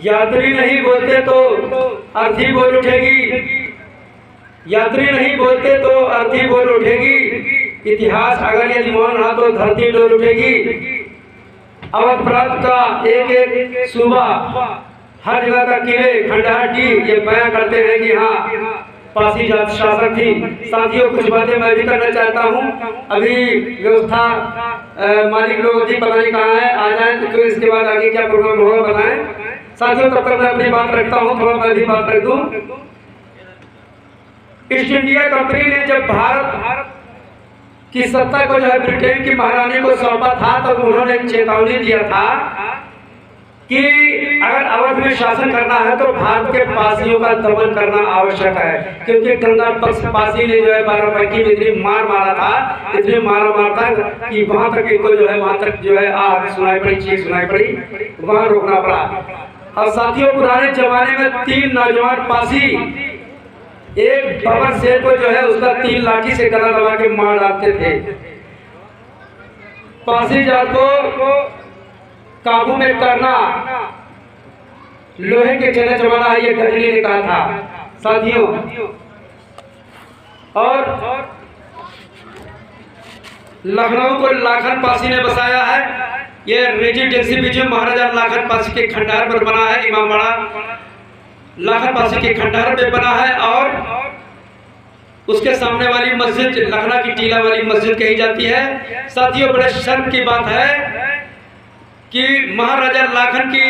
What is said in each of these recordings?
यात्री नहीं बोलते तो अर्थी बोल उठेगी, यात्री नहीं बोलते तो अर्थी बोल उठेगी, इतिहास अगर यदि मौन रहा तो धरती डोल उठेगी। अवध प्रांत का एक एक सूबा, हर जगह का किले खंडहर ये बयां करते हैं कि हाँ पासी जात शासक थी। साथियों, कुछ बातें मैं भी करना चाहता हूँ। अभी व्यवस्था मालिक लोग भी पता नहीं कहाँ है, आ जाए तो इसके बाद आगे क्या प्रोग्राम होगा बताएं। साथियों, तब तक मैं अपनी बात रखता हूँ, थोड़ा मैं भी बात रख दूँ। ईस्ट इंडिया कंपनी ने जब भारत की सत्ता को जो है ब्रिटेन की महारानी को सौंपा था, तब तो उन्होंने चेतावनी दिया था कि अगर अवध में शासन करना है तो भारत के पासियों का दमन करना आवश्यक है, क्योंकि गंगा पासी ने जो है बाराबंकी में इतनी मार मारा था, इतनी मारा था कि वहां तक इनको जो है वहां तक जो है आग सुनाई पड़ी, चीख सुनाई पड़ी, वहां रोकना पड़ा। और साथियों, पुराने जमाने में 3 नौजवान पासी एक बबर शेर को जो है उसका 3 लाठी से गला दबा के मार डालते थे। पासी जात को काबू में करना लोहे के चने चबाना है, ये गजनी ने कहा था साथियों। और लखनऊ को लाखन पासी ने बसाया है। ये रेजिडेंसी भी जो महाराजा लाखन पासी के खंडहर पर बना है, इमामबाड़ा लाखन पासी के खंडहर पे बना है। और उसके सामने वाली मस्जिद लखना की टीला वाली मस्जिद कही जाती है। साथियों, बड़े शर्म की बात है कि महाराजा लाखन की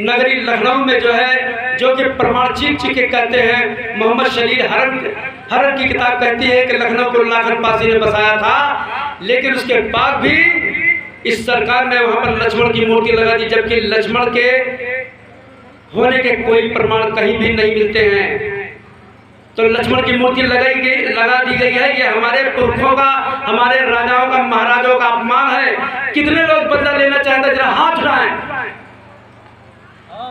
नगरी लखनऊ में जो है, जो कि प्रमाण चीख के कहते हैं, मोहम्मद शलील हरन की किताब कहती है कि लखनऊ को लाखन पासी ने बसाया था, लेकिन उसके बाद भी इस सरकार ने वहां पर लक्ष्मण की मूर्ति लगा दी, जबकि लक्ष्मण के होने के कोई प्रमाण कहीं भी नहीं मिलते हैं। तो लक्ष्मण की मूर्ति लगा दी गई है। ये हमारे पुरखों का, हमारे राजाओं का, महाराजाओं का अपमान है। कितने लोग बदला लेना चाहते हैं, जरा हाथ उठाएं।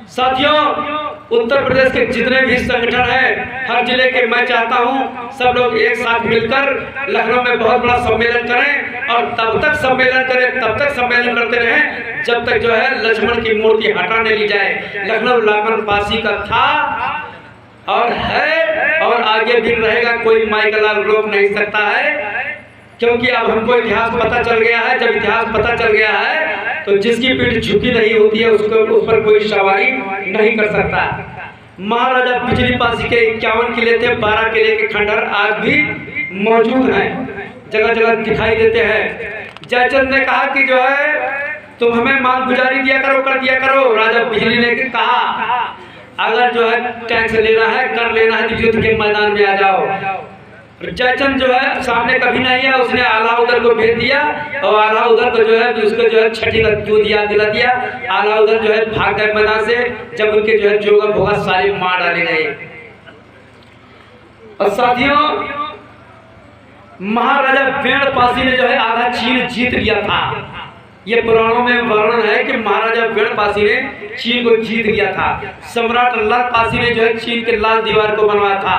साथियों, उत्तर प्रदेश के जितने भी संगठन हैं, हर जिले के, मैं चाहता हूं सब लोग एक साथ मिलकर लखनऊ में बहुत बड़ा सम्मेलन करें, और तब तक सम्मेलन करें, तब तक सम्मेलन करते रहें जब तक जो है लक्ष्मण की मूर्ति हटा नहीं ली जाए। लखनऊ लाखन पासी का था और है और आगे भी रहेगा, कोई माइकलाल रोक नहीं सकता है, क्योंकि अब हमको इतिहास पता चल गया है। जब इतिहास पता चल गया है तो जिसकी पीठ झुकी नहीं होती है उसको उस पर कोई सवारी नहीं कर सकता। महाराजा बिजली पासी के 51 किले थे, 12 किले के खंडहर आज भी मौजूद हैं, जगह जगह दिखाई देते हैं। जयचंद ने कहा कि जो है तुम हमें माल गुजारी दिया करो, कर दिया करो। राजा बिजली ने कहा अगर जो है टैक्स लेना है, कर लेना है, तो युद्ध के मैदान में आ जाओ। जयचंद जो है सामने कभी नहीं है, उसने आला उदर को भेज दिया, और आला उदर को जो है उसको जो है छठी का दिला दिया। आला उदर जो है भाग गए मैदान से, जब उनके जो है जोगा भोगा सारे मार डाले गए। और साथियों, महाराजा वेण पासी ने जो है आधा चीन जीत लिया था। ये पुराणों में वर्णन है कि महाराजा वेण पासी ने चीन को जीत लिया था। सम्राट लाल पासी ने जो है चीन के लाल दीवार को बनवाया था।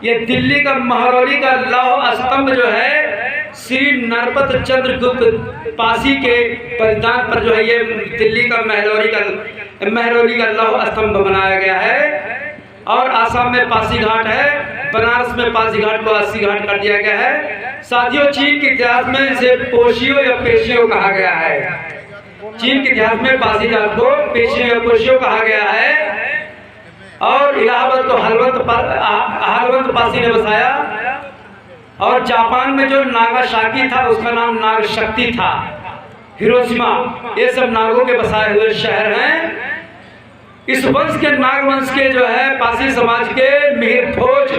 ये दिल्ली का महरौली का लौह स्तंभ जो है श्री नरपत चंद्र गुप्त पासी के बलिदान पर जो है ये दिल्ली का महरौली का लौह स्तंभ बनाया गया है। और आसाम में पासी घाट है, बनारस में पासी घाट को 80 घाट कर दिया गया है। साथियों, चीन के इतिहास में इसे पोशियो या पेशियो कहा गया है। चीन के इतिहास में पासी घाट को पेशियो या पोशियो कहा गया है। और इलाहाबाद को हलवंत पासी ने बसाया। और जापान में जो नागासाकी था उसका नाम नागशक्ति था। हिरोशिमा, ये सब नागों के बसाए हुए शहर हैं। इस वंश के, नाग वंश के जो है पासी समाज के मिहिर भोज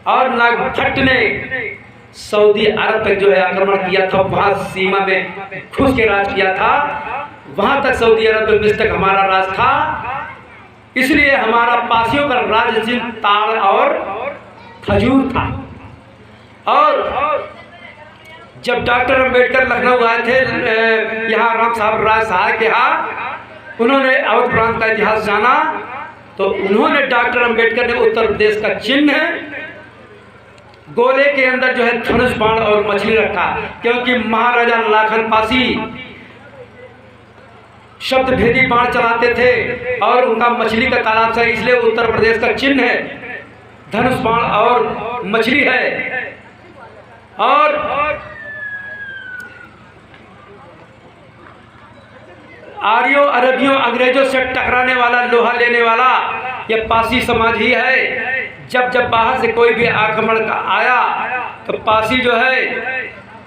और नागभट्ट ने सऊदी अरब तक जो है आक्रमण किया था, वहां सीमा में घुस के राज किया था। वहां तक सऊदी अरब में मिस्र तक हमारा राज था। इसलिए हमारा पासियों का राज चिन्ह ताड़ और खजूर था। और जब डॉक्टर अंबेडकर लखनऊ आए थे, यहाँ राम साहब राय सहाय के यहाँ, उन्होंने अवध प्रांत का इतिहास जाना, तो उन्होंने डॉक्टर अंबेडकर ने उत्तर प्रदेश का चिन्ह गोले के अंदर जो है धनुष बाण और मछली रखा, क्योंकि महाराजा लाखन पासी शब्द भेदी बाण चलाते थे और उनका मछली का तालाब था, इसलिए उत्तर प्रदेश का चिन्ह है धनुष बाण और मछली है। और आर्यों अरबियों अंग्रेजों से टकराने वाला लोहा लेने वाला यह पासी समाज ही है। जब जब बाहर से कोई भी आक्रमण आया तो पासी जो है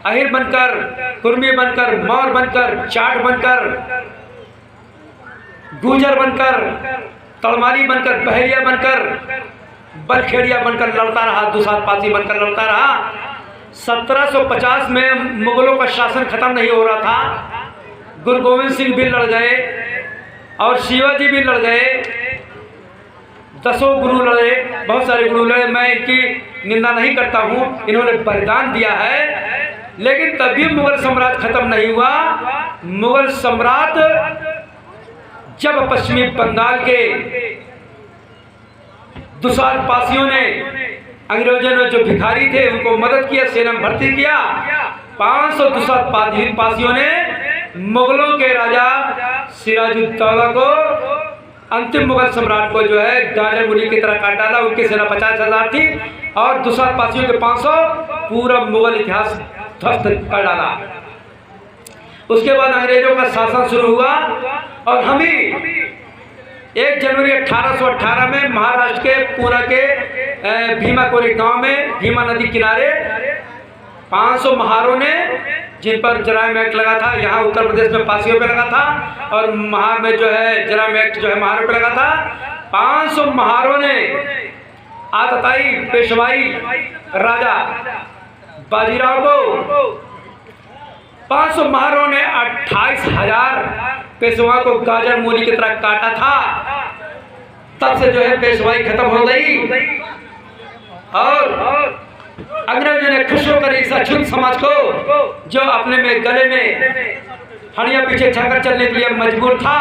अहिर बनकर, कुर्मी बनकर, मौर बनकर, चाट बनकर, गुजर बनकर, तड़माली बनकर, बहरिया बनकर, बलखेड़िया बनकर लड़ता रहा, दुसाध पासी बनकर लड़ता रहा। 1750 में मुगलों का शासन खत्म नहीं हो रहा था, गुरु गोविंद सिंह भी लड़ गए और शिवाजी भी लड़ गए, 10 गुरु लड़े, बहुत सारे गुरु लड़े। मैं इनकी निंदा नहीं करता हूँ, इन्होंने बलिदान दिया है, लेकिन तभी मुगल साम्राज्य खत्म नहीं हुआ। मुगल सम्राट जब पश्चिमी बंगाल के दुसाध पासियों ने, अंग्रेजों ने जो भिखारी थे उनको मदद किया, सेना में भर्ती किया, 500 दुसाध पासियों ने मुगलों के राजा सिराजुद्दौला को, अंतिम मुगल सम्राट को जो है गाजर मुनि की तरह काट डाला। उनकी सेना 50,000 थी और दुसाध पासियों के 500, पूरा मुगल इतिहास ध्वस्त कर डाला। उसके बाद अंग्रेजों का शासन शुरू हुआ और हम ही 1 जनवरी 1818 में महाराष्ट्र के पूना के भीमा कोरी गांव में, भीमा नदी किनारे 500 महारों ने, जिन पर जराइम एक्ट लगा था, यहाँ उत्तर प्रदेश में पासियों पे लगा था और महार में जो है जराइम एक्ट जो है महारों पे लगा था। 500 महारों ने आतताई पेशवाई राजा बाजीराव को, 500 महारों ने 28,000 पेशवा को गाजर मूली की तरह काटा था। तब से जो है पेशवाई खत्म हो गई और अंग्रेजों ने खुश होकर इस अछूत समाज को, जो अपने में गले में हड़िया पीछे छाकर चलने के लिए मजबूर था,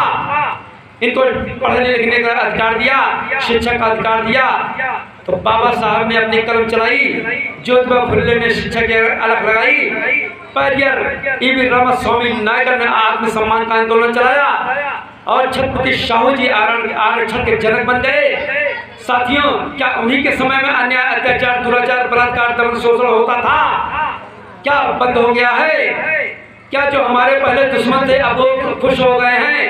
इनको पढ़ने लिखने का अधिकार दिया, शिक्षा का अधिकार दिया। तो बाबा साहब ने अपनी कलम चलाई, ज्योतिबा फुले ने शिक्षा की अलग लगाई, परियर ईवी रामास्वामी नायकर ने आत्मसम्मान का आंदोलन चलाया और छत्रपति शाहू जी आरक्षण के जनक बन गए। साथियों, क्या उन्हीं के समय में अन्याय, अत्याचार, दुराचार, बलात्कार, दमन, शोषण होता था? क्या बंद हो गया है? क्या जो हमारे पहले दुश्मन थे अब वो खुश हो गए हैं,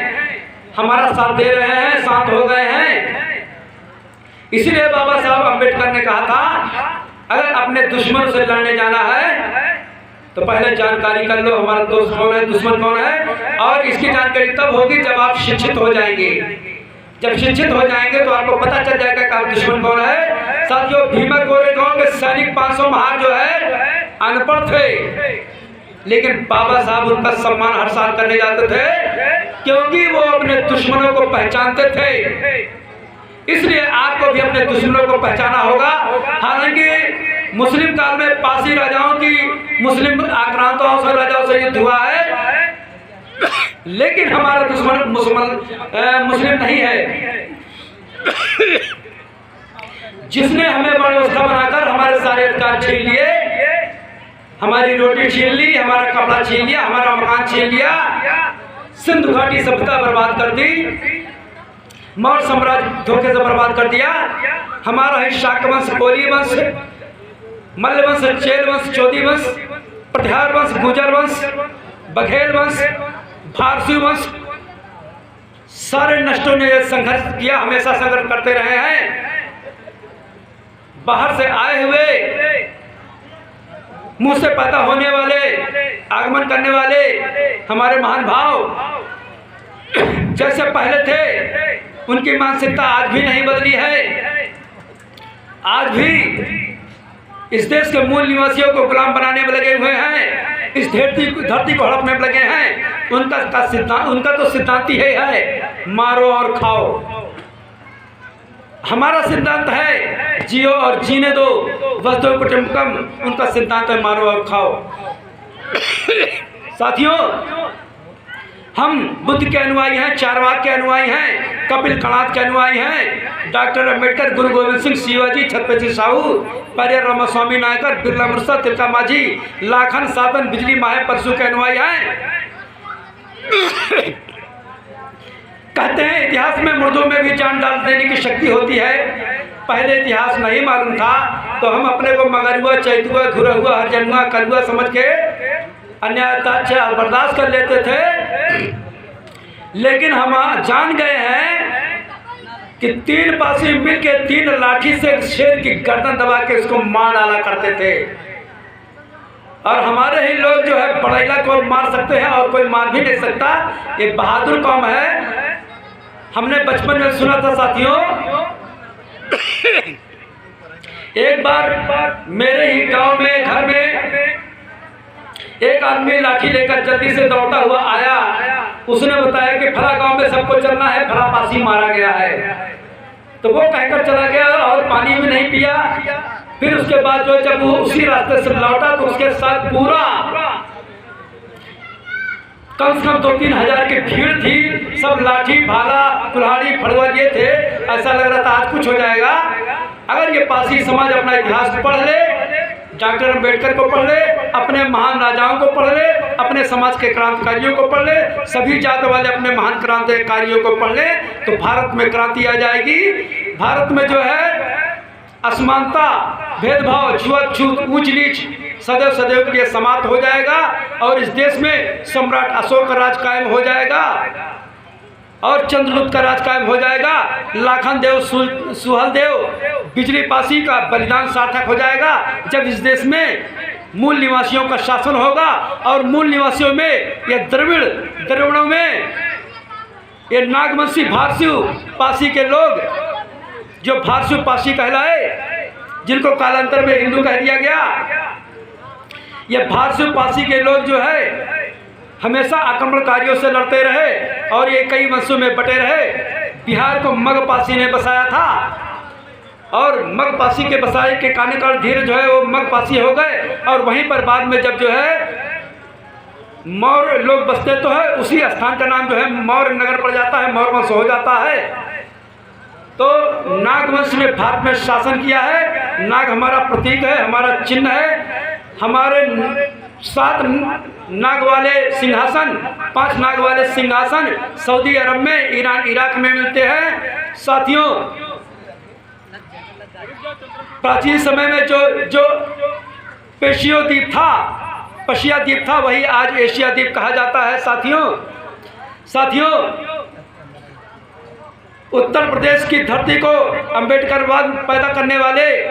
हमारा साथ दे रहे हैं, शांत हो गए हैं? इसलिए बाबा साहब अम्बेडकर ने कहा था, अगर अपने दुश्मन से लड़ने जाना है तो पहले जानकारी कर लो हमारा दोस्त कौन है, दुश्मन कौन है, और इसकी जानकारी तब होगी जब आप शिक्षित हो जाएंगे। जब शिक्षित हो जाएंगे तो आपको पता चल जाएगा कि आप दुश्मन कौन है। साथियों, भीमा कोरेगांव के सैनिक 500 महार जो है अनपढ़ थे, लेकिन बाबा साहब उनका सम्मान हर साल करने जाते थे, क्योंकि वो अपने दुश्मनों को पहचानते थे। इसलिए आपको भी अपने दुश्मनों को पहचाना होगा। हालांकि मुस्लिम काल में पासी राजाओं की, मुस्लिम आक्रांताओं से, राजाओं से युद्ध हुआ है, लेकिन हमारा दुश्मन मुस्लिम नहीं है, जिसने हमें व्यवस्था बनाकर हमारे सारे अधिकार छीन लिए, हमारी रोटी छीन ली, हमारा कपड़ा छीन लिया, हमारा मकान छीन लिया, सिंधु घाटी सभ्यता बर्बाद कर दी, मौर्य साम्राज्य धोखे से बर्बाद कर दिया। हमारा है शाक्य वंश, कोली वंश, मल्ल वंश, चेल वंश, चौधरी वंश, प्रतिहार वंश, गुजर वंश, बघेल वंश, फारसी वंश, सारे नष्टों ने संघर्ष किया, हमेशा संघर्ष करते रहे हैं। बाहर से आए हुए, मुंह से पैदा होने वाले, आगमन करने वाले हमारे महान भाव जैसे पहले थे, उनकी मानसिकता आज भी नहीं बदली है। आज भी इस देश के मूल निवासियों को गुलाम बनाने में लगे हुए हैं, इस धरती को हड़पने में लगे हैं। उनका तो सिद्धांत ही है मारो और खाओ। हमारा सिद्धांत है जियो और जीने दो, वसुधैव कुटुंबकम। उनका सिद्धांत है मारो और खाओ। साथियों, हम बुद्ध के अनुयायी हैं, चारवाक के अनुयायी हैं, कपिल कणाद के अनुयायी हैं, डॉक्टर अम्बेडकर, गुरु गोविंद सिंह, शिवाजी, छत्रपति साहू, परियर रामास्वामी नायकर, बिरला मुर्सा, तिलका माझी, लाखन, साधन, बिजली माहे, परशु के अनुयायी हैं। कहते हैं इतिहास में मुर्दों में भी जान डाल देने की शक्ति होती है। पहले इतिहास नहीं मालूम था तो हम अपने को मगरुआ, चैतुआ, घुरा हुआ, हरजनुआ, कलुआ समझ के अन्याय अत्याचार बर्दाश्त कर लेते थे। लेकिन हम जान गए हैं कि 3 पासी मिल के 3 लाठी से शेर की गर्दन दबा के उसको मार डाला करते थे। और हमारे ही लोग जो है बड़ैला को मार सकते हैं और कोई मार भी नहीं सकता। ये बहादुर कौम है। हमने बचपन में सुना था साथियों, एक बार मेरे ही गांव में घर में एक आदमी लाठी लेकर जल्दी से दौड़ता हुआ आया। उसने बताया कि फला गांव में सबको चलना है, फला पासी मारा गया है। तो वो कहकर चला गया और पानी भी नहीं पिया। फिर उसके बाद जो जब वो उसी रास्ते से लौटा तो उसके साथ पूरा कम से कम 2-3 हज़ार की भीड़ थी। सब लाठी, भाला, कुल्हाड़ी, फड़वा लिए थे। ऐसा लग रहा था आज कुछ हो जाएगा। अगर ये पासी समाज अपना इतिहास पढ़ ले, डॉक्टर अम्बेडकर को पढ़ ले, अपने महान राजाओं को पढ़ ले, अपने समाज के क्रांतिकारियों को पढ़ ले, सभी जात वाले अपने महान क्रांतिकारियों को पढ़ ले, तो भारत में क्रांति आ जाएगी। भारत में जो है असमानता, भेदभाव, छुआछूत, ऊंच नीच सदैव सदैव के लिए समाप्त हो जाएगा और इस देश में सम्राट अशोक का राज कायम हो जाएगा और चंद्रगुप्त का राज कायम हो जाएगा। लाखन देव, सुहल देव, बिजली पासी का बलिदान सार्थक हो जाएगा जब इस देश में मूल निवासियों का शासन होगा। और मूल निवासियों में ये द्रविड़ों में ये नागवंशी भारसु पासी के लोग जो भारसु पासी कहलाए, जिनको कालांतर में हिंदू कह दिया गया, ये भारसु पासी के लोग जो है हमेशा आक्रमणकारियों से लड़ते रहे और ये कई वंशों में बटे रहे। बिहार को मग पासी ने बसाया था और मग पासी के बसाए के कारण धीरे जो है वो मग पासी हो गए। और वहीं पर बाद में जब जो है मौर्य लोग बसते तो है, उसी स्थान का नाम जो है मौर्य नगर पड़ जाता है, मौर्य वंश हो जाता है। तो नागवंश ने भारत में शासन किया है। नाग हमारा प्रतीक है, हमारा चिन्ह है। हमारे 7 नाग वाले सिंहासन, 5 नाग वाले सिंहासन सऊदी अरब में, ईरान, इराक में मिलते हैं। साथियों, प्राचीन समय में जो पेशियो द्वीप था, पशिया द्वीप था, वही आज एशिया द्वीप कहा जाता है। साथियों, उत्तर प्रदेश की धरती को अम्बेडकरवाद पैदा करने वाले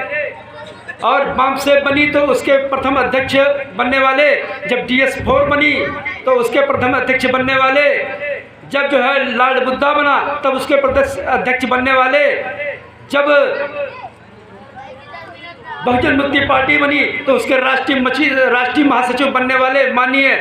और बाम से बनी तो उसके प्रथम अध्यक्ष बनने वाले, जब DS4 बनी तो उसके प्रथम अध्यक्ष बनने वाले, जब जो है लॉर्ड बुद्धा बना तब उसके प्रदेश अध्यक्ष बनने वाले, जब बहुजन मुक्ति पार्टी बनी तो उसके राष्ट्रीय महासचिव बनने वाले माननीय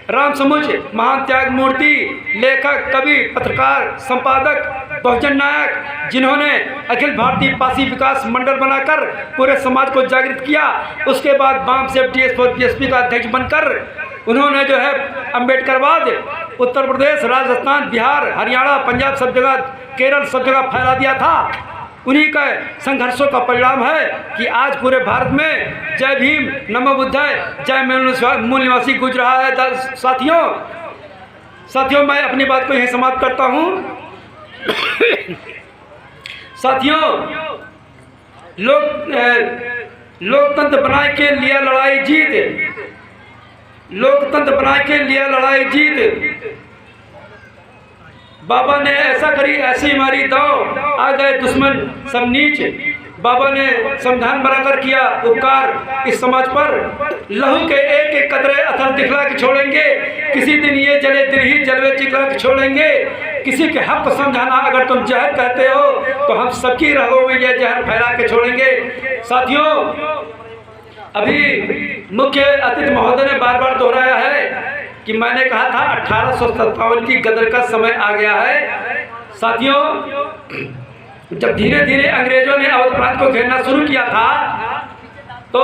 राम समुच, महान त्याग मूर्ति, लेखक, कवि, पत्रकार, संपादक, बहुजन नायक, जिन्होंने अखिल भारतीय पासी विकास मंडल बनाकर पूरे समाज को जागृत किया। उसके बाद बाम से DS4 BSP का अध्यक्ष बनकर उन्होंने जो है अम्बेडकरवाद उत्तर प्रदेश, राजस्थान, बिहार, हरियाणा, पंजाब, सब जगह, केरल, सब जगह फैला दिया था। उन्हीं का संघर्षों का परिणाम है कि आज पूरे भारत में जय भीम, नमो बुद्धाय, जय मूल निवासी गूंज रहा है। साथियों, मैं अपनी बात को यहीं समाप्त करता हूँ। साथियों, लोकतंत्र बनाए के लिए लड़ाई जीत, लोकतंत्र बनाए के लिए लड़ाई जीत। बाबा ने ऐसा करी, ऐसी मारी दौड़, आ गए दुश्मन सब नीच। बाबा ने संविधान बनाकर किया उपकार इस समाज पर। लहू के एक एक कतरे अथर दिखला के छोड़ेंगे, किसी दिन ये जले दिल जलवे चिखला के छोड़ेंगे। किसी के हक को समझाना अगर तुम जहर कहते हो तो हम सबकी रगों में ये जहर फैला के छोड़ेंगे। साथियों, अभी मुख्य अतिथि महोदय ने बार बार दोहराया है कि मैंने कहा था 1857 की गदर का समय आ गया है। साथियों, जब धीरे धीरे अंग्रेजों ने अवध प्रांत को घेरना शुरू किया था तो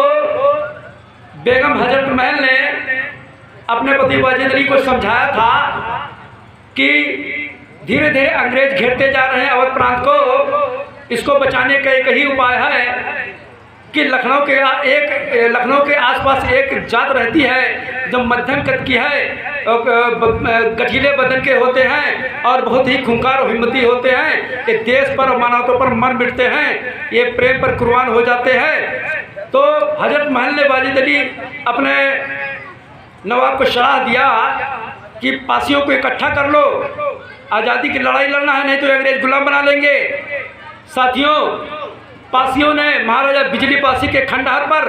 बेगम हजरत महल ने अपने पति वाजिद अली को समझाया था कि धीरे धीरे अंग्रेज घेरते जा रहे हैं अवध प्रांत को, इसको बचाने का एक ही उपाय है कि लखनऊ के आसपास एक जात रहती है जो मध्यम कद की है, गठीले बदन के होते हैं और बहुत ही खूंखार और हिम्मती होते हैं। ये देश पर मानवता पर मर मिटते हैं, ये प्रेम पर कुर्बान हो जाते हैं। तो हजरत महल वाजिद अली अपने नवाब को सलाह दिया कि पासियों को इकट्ठा कर लो, आज़ादी की लड़ाई लड़ना है, नहीं तो अंग्रेज गुलाम बना लेंगे। साथियों, पासियों ने महाराजा बिजली पासी के खंडहर पर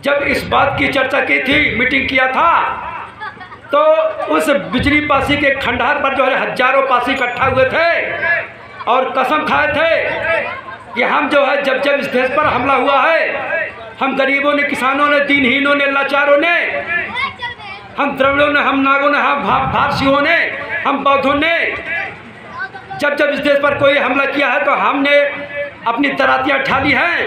जब इस बात की चर्चा की थी, मीटिंग किया था, तो उस बिजली पासी के खंडहर पर जो है हजारों पासी इकट्ठा हुए थे और कसम खाए थे कि हम जो है जब जब इस देश पर हमला हुआ है, हम गरीबों ने, किसानों ने, दीनहीनों ने, लाचारों ने, हम द्रविड़ों ने, हम नागों ने, हम भारतीयों ने, हम बौद्धों ने जब जब इस देश पर कोई हमला किया है तो हमने अपनी तरातियाँ ढाली हैं,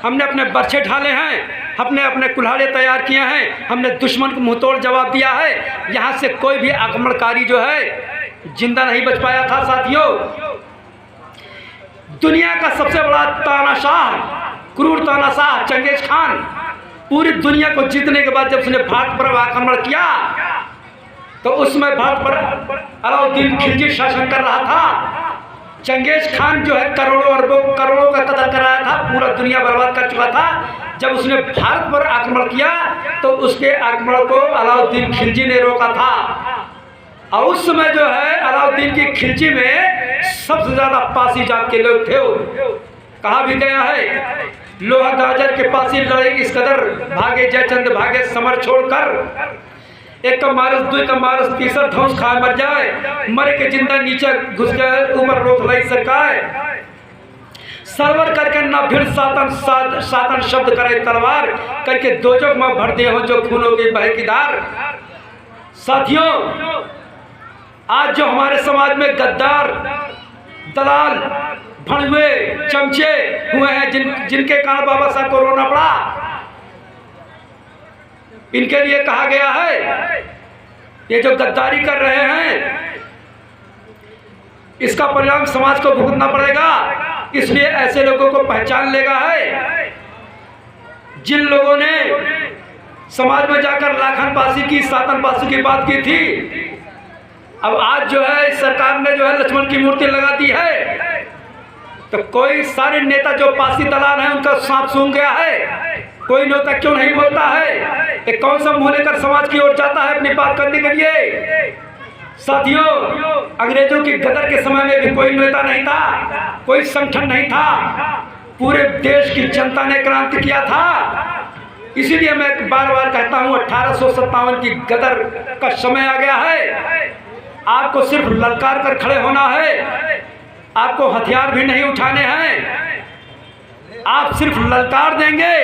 हमने अपने बर्छे ढाले हैं, हमने अपने कुल्हाड़े तैयार किए हैं, हमने दुश्मन को मुंहतोड़ जवाब दिया है। यहाँ से कोई भी आक्रमणकारी जो है जिंदा नहीं बच पाया था। साथियों, दुनिया का सबसे बड़ा तानाशाह, क्रूर तानाशाह चंगेज खान पूरी दुनिया को जीतने के बाद जब उसने भारत पर आक्रमण किया तो उसमें भारत पर अलाउद्दीन खिलजी शासन कर रहा था। चंगेज खान जो है करोड़ों अरबों करोड़ों का कत्ल कराया था, पूरा दुनिया बर्बाद कर चुका था। जब उसने भारत पर आक्रमण किया तो उसके आक्रमण को अलाउद्दीन खिलजी ने रोका था। और उस समय जो है अलाउद्दीन की खिलजी में सबसे ज्यादा पासी जात के लोग थे। कहा भी गया है, लोहा गाजर के पासी लड़े इस कदर, भागे जयचंद भागे समर छोड़कर, एक का मारस, दुई का मारस, तीसरा धौंस खा मर जाए, मरे के जिंदा नीचे घुस जाए, ऊपर रोक लाई सरकार, सरवर करके ना भिड़ सातन शब्द करे तलवार, करके दोजख में भर दे हो जो खूनों की बहे की धार। साथियों, आज जो हमारे समाज में गद्दार, दलाल, भड़वे, चमचे हुए हैं, जिनके कारण बाबा साहब को रोना पड़ा, इनके लिए कहा गया है ये जो गद्दारी कर रहे हैं इसका परिणाम समाज को भुगतना पड़ेगा। इसलिए ऐसे लोगों को पहचान लेगा है जिन लोगों ने समाज में जाकर लाखन पासी की, सातन पासी की बात की थी। अब आज जो है सरकार ने जो है लक्ष्मण की मूर्ति लगा दी है, तो कोई सारे नेता जो पासी दलाल हैं उनका सांप सूंघ गया है। कोई नेता क्यों नहीं बोलता है? एक कौन सा मुंह लेकर समाज की ओर जाता है अपनी बात करने के लिए? साथियों, अंग्रेजों की गदर के समय में भी कोई नेता नहीं था, कोई संगठन नहीं था, पूरे देश की जनता ने क्रांति किया था। इसीलिए मैं बार बार कहता हूं 1857 की गदर का समय आ गया है। आपको सिर्फ ललकार कर खड़े होना है, आपको हथियार भी नहीं उठाने हैं। आप सिर्फ ललकार देंगे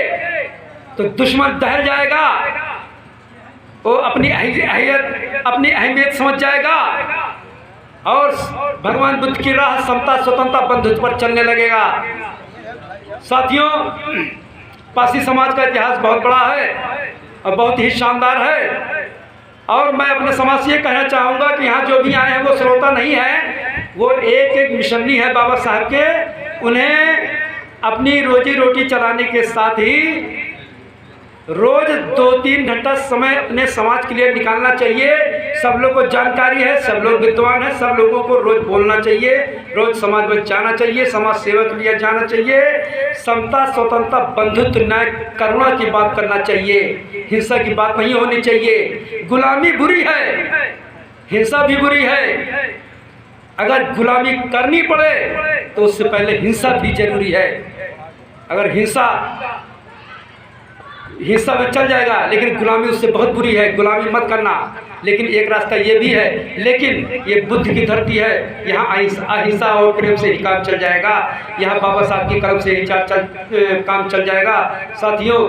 तो दुश्मन दहल जाएगा, वो अपनी अहमियत समझ जाएगा और भगवान बुद्ध की राह समता, स्वतंत्रता, बंधुत्व पर चलने लगेगा। साथियों, पासी समाज का इतिहास बहुत बड़ा है और बहुत ही शानदार है। और मैं अपने समाज से ये कहना चाहूँगा कि यहाँ जो भी आए हैं वो श्रोता नहीं है, वो एक मिशनरी है बाबा साहब के। उन्हें अपनी रोजी रोटी चलाने के साथ ही रोज 2-3 घंटा समय अपने समाज के लिए निकालना चाहिए। सब लोग को जानकारी है, सब लोग विद्वान हैं, सब लोगों को रोज बोलना चाहिए, रोज समाज में जाना चाहिए, समाज सेवा के लिए जाना चाहिए, समता, स्वतंत्रता, बंधुत्व, न्याय, करुणा की बात करना चाहिए, हिंसा की बात नहीं होनी चाहिए। गुलामी बुरी है, हिंसा भी बुरी है। अगर गुलामी करनी पड़े तो उससे पहले हिंसा भी जरूरी है। अगर हिंसा में चल जाएगा, लेकिन गुलामी उससे बहुत बुरी है, गुलामी मत करना। लेकिन एक रास्ता ये भी है, लेकिन ये बुद्ध की धरती है, यहाँ अहिंसा और प्रेम से ही काम चल जाएगा, यहाँ बाबा साहब की कलम से ही काम चल जाएगा। साथियों,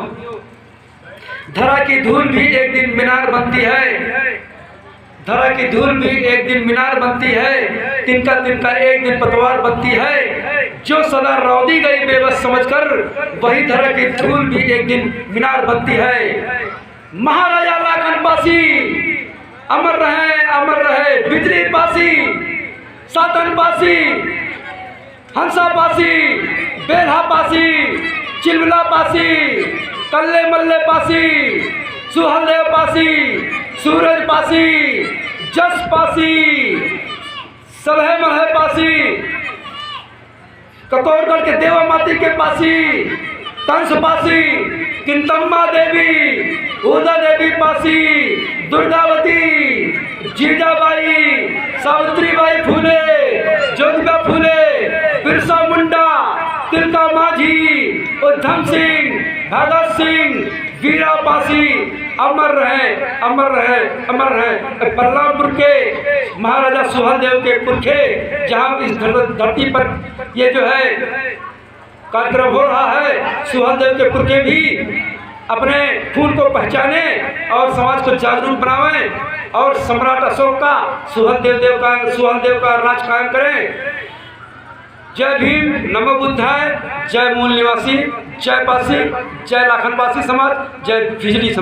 धरा की धूल भी एक दिन मीनार बनती है, धरा की धूल भी एक दिन मीनार बनती है, तिनका तिनका एक दिन पतवार बनती है। जो सदा रौदी गई बेबस समझकर, वही धरा की धूल भी एक दिन मीनार बनती है। महाराजा लाखन पासी अमर रहे, बिजली पासी, सातन पासी, हंसा पासी, बेल्हा पासी, चिलबला पासी, कल्ले मल्ले पासी, सुहलदेव पासी, सूरज पासी, जस पासी, सलहे मलहे पासी, कतौरगढ़ के देवा माती के पासी, कंस पासी, किंतम्मा देवी, उदा देवी पासी, दुर्गावती, जीजाबाई, सावित्रीबाई फूले, ज्योतिबा फूले, बिरसा मुंडा, तिलका माझी, उधम सिंह, भगत सिंह, वीरा पासी अमर रहे, अमर रहे, अमर रहे। बलरामपुर के महाराजा सुहलदेव के पुरखे, जहाँ इस धरती पर ये जो है कार्यक्रम हो रहा है, सुहलदेव के पुरखे भी अपने खून को पहचाने और समाज को जागरूक बनावें और सम्राट अशोक का सुहलदेव का राज कायम करें। जय भीम, नमो बुद्धाय, जय मूल निवासी, जय पासी, जय लाखनवासी समाज, जय बिजली समाज।